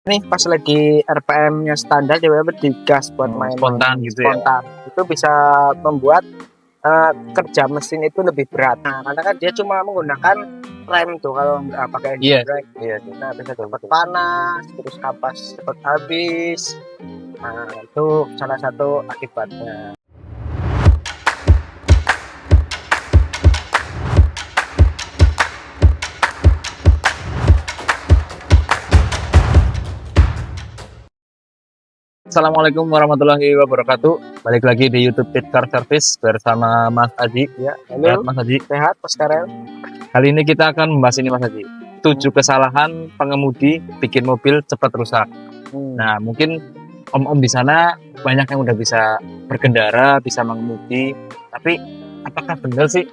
Nih pas lagi RPM-nya standar tiba-tiba digas buat main spontan gitu ya. spontan. Itu bisa membuat kerja mesin itu lebih berat. Nah, karena kan dia cuma menggunakan rem tuh kalau nggak pakai Iya. engine brake. Iya. Nah, bisa cepat panas, terus kapas cepat habis. Nah, itu salah satu akibatnya. Assalamualaikum warahmatullahi wabarakatuh. Balik lagi di YouTube Pit Car Service bersama Mas Aji. Ya, Sehat halo, Mas Aji. sehat Mas Karel? Kali ini kita akan membahas ini Mas Aji. 7 kesalahan pengemudi bikin mobil cepat rusak. Nah, mungkin om-om di sana banyak yang udah bisa berkendara, bisa mengemudi. Tapi apakah benar sih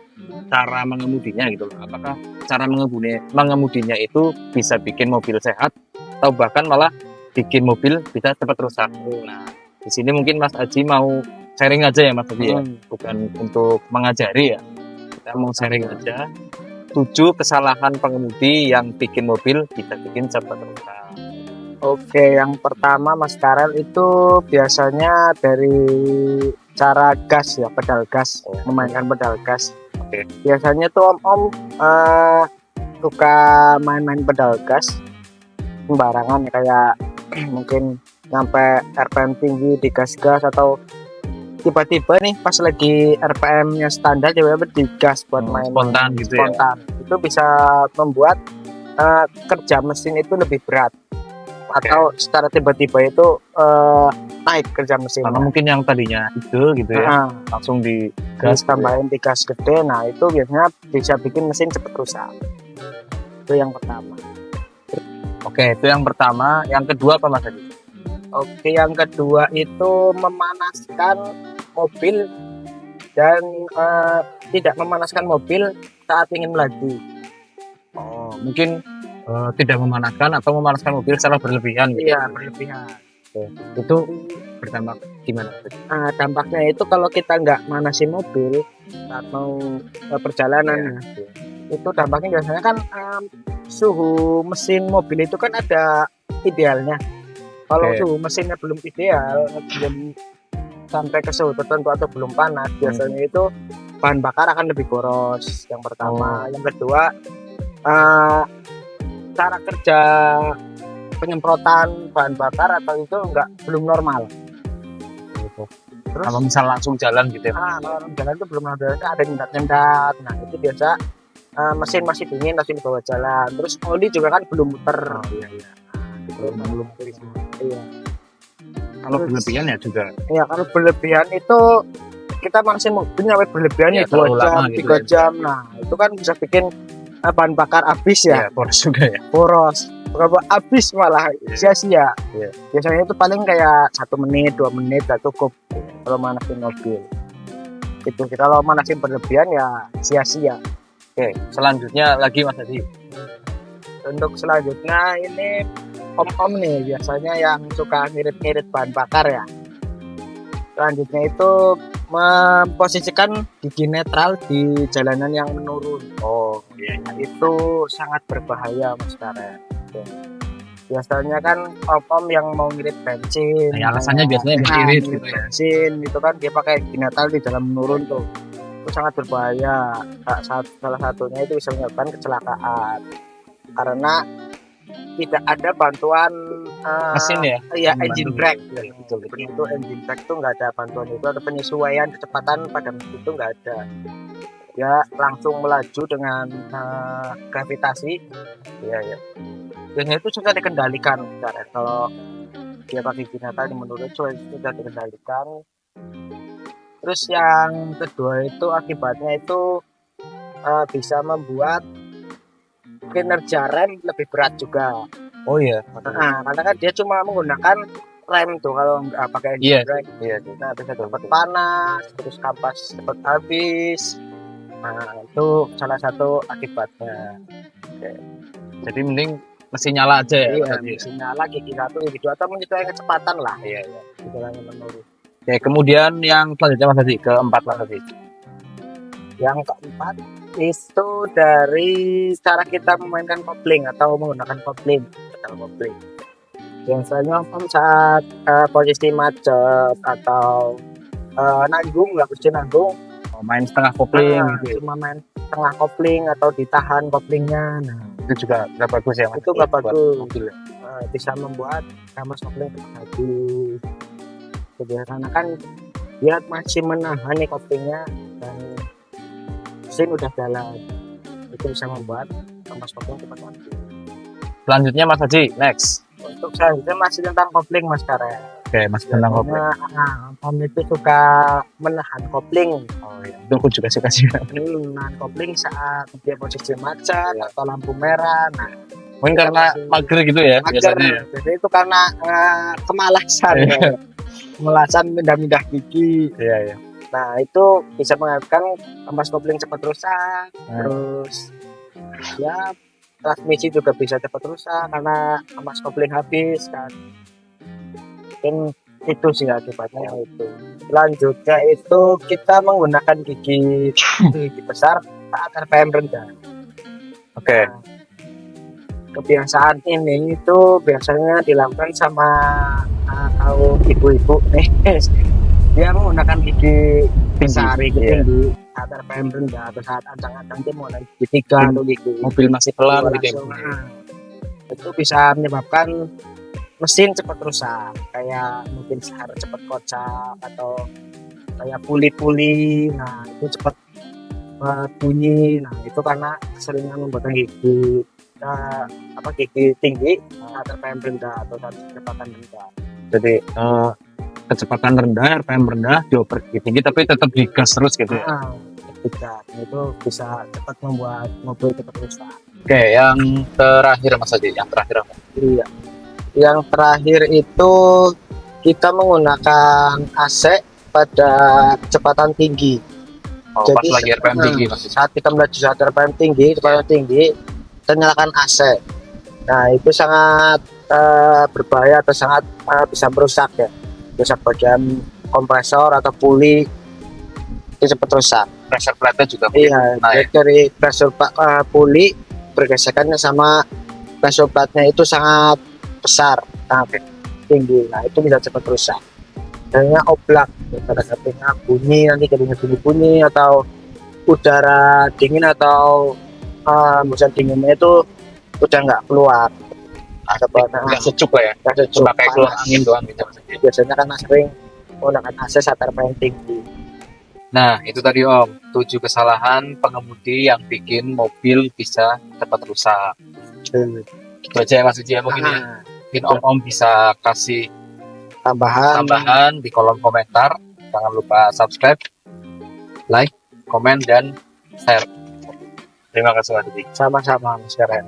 cara mengemudinya gitu loh? Apakah cara mengemudinya itu bisa bikin mobil sehat atau bahkan malah bikin mobil bisa cepat rusak? Nah, di sini mungkin Mas Aji mau sharing aja ya Mas Aji ya, bukan untuk mengajari ya. Kita mau sharing aja 7 kesalahan pengemudi yang bikin mobil bisa bikin cepat rusak. Oke, yang pertama Mas Karel itu biasanya dari cara gas ya, pedal gas, memainkan pedal gas. Oke. Biasanya tuh om-om suka main-main pedal gas sembarangan ya, kayak mungkin sampai RPM tinggi di gas-gas atau tiba-tiba nih pas lagi RPM-nya standar tiba-tiba digas buat main Spontan gitu ya. spontan. Itu bisa membuat kerja mesin itu lebih berat. Atau secara tiba-tiba itu naik kerja mesin. Karena mungkin yang tadinya idle gitu ya, langsung di gas tambahin di gas gede. Nah, itu biasanya bisa bikin mesin cepat rusak. Itu yang pertama. Oke, itu yang pertama. Yang kedua apa Mas Adi? Oke, yang kedua itu memanaskan mobil dan tidak memanaskan mobil saat ingin melaju. Oh, mungkin tidak memanaskan atau memanaskan mobil secara berlebihan gitu. Iya, berlebihan. Oke. Itu berdampak gimana? Dampaknya itu kalau kita nggak manasin mobil atau perjalanan, itu dampaknya biasanya kan suhu mesin mobil itu kan ada idealnya. Kalau suhu mesinnya belum ideal, belum sampai ke suhu tertentu atau belum panas, biasanya itu bahan bakar akan lebih boros. Yang pertama, yang kedua cara kerja penyemprotan bahan bakar atau itu belum normal. Gitu. Terus kalau misal langsung jalan gitu ya? Kalau jalan itu belum ada nyendat-nyendat. Nah, itu biasa mesin masih dingin, masih dibawa jalan. Terus oli juga kan belum muter. Belum muter. Iya. Kalau berlebihan ya juga. Iya, kalau berlebihan itu kita manasin mobil sampai berlebihan ya 2 jam, 3 jam. Nah, itu kan bisa bikin bahan bakar habis ya. Boros juga ya. Boros. Kalau habis malah sia-sia. Biasanya itu paling kayak 1 menit, 2 menit gak cukup kalau manasin mobil. Gitu. Kalau manasin berlebihan ya sia-sia. Oke, selanjutnya lagi Mas Adi. Untuk selanjutnya ini om-om nih biasanya yang suka ngirit-ngirit bahan bakar ya. Selanjutnya itu memposisikan gigi netral di jalanan yang menurun. Itu sangat berbahaya Mas Karel. Biasanya kan om-om yang mau ngirit bensin, alasannya biasanya ngirit gitu ya. Bensin itu kan dia pakai gigi netral di jalan menurun tuh. Itu sangat berbahaya. Salah satunya itu bisa menyebabkan kecelakaan karena tidak ada bantuan mesin ya. Iya, engine brake. Betul. Itu engine brake tuh nggak ada bantuan itu, ada penyesuaian kecepatan pada mesin itu nggak ada. Dia langsung melaju dengan gravitasi. Iya. Biasanya itu susah dikendalikan, karena kalau dia pakai gigi netral menurut sudah dikendalikan. Terus yang kedua itu akibatnya itu bisa membuat kinerja rem lebih berat juga. Oh iya. Karena kan dia cuma menggunakan rem tuh kalau nggak pakai engine brake. Nah, bisa cepat panas, terus kapas cepat habis. Nah, itu salah satu akibatnya. Jadi mending mesin nyala aja ya. Iya, mesin nyala gigi 1, gigi 2 atau menyesuaikan kecepatan lah. Iya. Jalannya menurun. Oke, kemudian yang selanjutnya Mas Adi, keempat Mas Adi. Yang keempat itu dari cara kita memainkan kopling atau menggunakan kopling, pedal kopling. Biasanya om saat posisi macet atau nanggung, nggak mesti nanggung, main setengah kopling gitu. cuma main tengah kopling atau ditahan koplingnya. Nah, Itu juga nggak bagus ya Mas? itu nggak buat bagus. mobil ya? Bisa membuat kampas kopling cepat habis. Karena kan dia masih menahan nih koplingnya dan mesin udah jalan, itu bisa membuat kampas kopling cepat habis. Selanjutnya Mas Haji, next. Untuk selanjutnya masih tentang kopling Mas Karen. Oke, Mas tentang kopling. Om itu suka menahan kopling. Oh iya, itu aku juga suka sih. Menahan kopling saat dia posisi macet atau lampu merah. Nah, mungkin karena mager gitu ya mager. biasanya. Jadi itu karena kemalasan ya. Kemalasan pindah-pindah gigi. Iya, iya. Nah, itu bisa mengakibatkan kampas kopling cepat rusak. Terus ya transmisi juga bisa cepat rusak karena kampas kopling habis kan. Mungkin itu sih akibatnya itu. Selanjutnya itu kita menggunakan gigi besar saat RPM rendah. Oke. Nah, kebiasaan ini itu biasanya dilakukan sama kaum ibu-ibu nih. Dia menggunakan gigi besar, gigi tinggi saat RPM rendah atau saat ancang-ancang dia menggunakan gigi 3 atau gigi mobil masih pelan gitu. Itu bisa menyebabkan mesin cepat rusak, kayak mungkin sehar cepat kocak atau kayak puli-puli. Nah, itu cepat bunyi. Nah, itu karena keseringan menggunakan gigi gigi tinggi saat RPM rendah atau saat kecepatan rendah. Jadi kecepatan rendah, RPM rendah, dioper gigi tinggi tapi tetap digas terus gitu ya. Itu bisa cepat membuat mobil cepat rusak. Oke, yang terakhir Mas Haji, yang terakhir apa? Iya. Yang terakhir itu kita menggunakan AC pada kecepatan tinggi. Jadi pas lagi RPM tinggi Mas. Saat kita melaju saat RPM tinggi, kecepatan tinggi, kita nyalakan AC. Nah, itu sangat berbahaya atau sangat bisa merusak ya. Rusak bagian kompresor atau puli itu cepat rusak. Pressure plate-nya juga dari pressure puli bergesekannya sama pressure plate-nya itu sangat besar, sangat tinggi. Nah, itu bisa cepat rusak. Jadinya oblak, pada saatnya bunyi, nanti jadinya bunyi atau udara dingin atau musim dinginnya itu udah nggak keluar. Nggak sejuk lah ya, nggak sejuk, cuma kayak keluar angin doang gitu. Biasanya karena sering menggunakan AC saat RPM tinggi. Nah, itu tadi Om, 7 kesalahan pengemudi yang bikin mobil bisa cepat rusak. Gitu aja ya Mas Uji ya mungkin ya. Mungkin Om bisa kasih tambahan di kolom komentar. Jangan lupa subscribe, like, komen, dan share. Terima kasih Mas Uji. Sama-sama Mas Karen.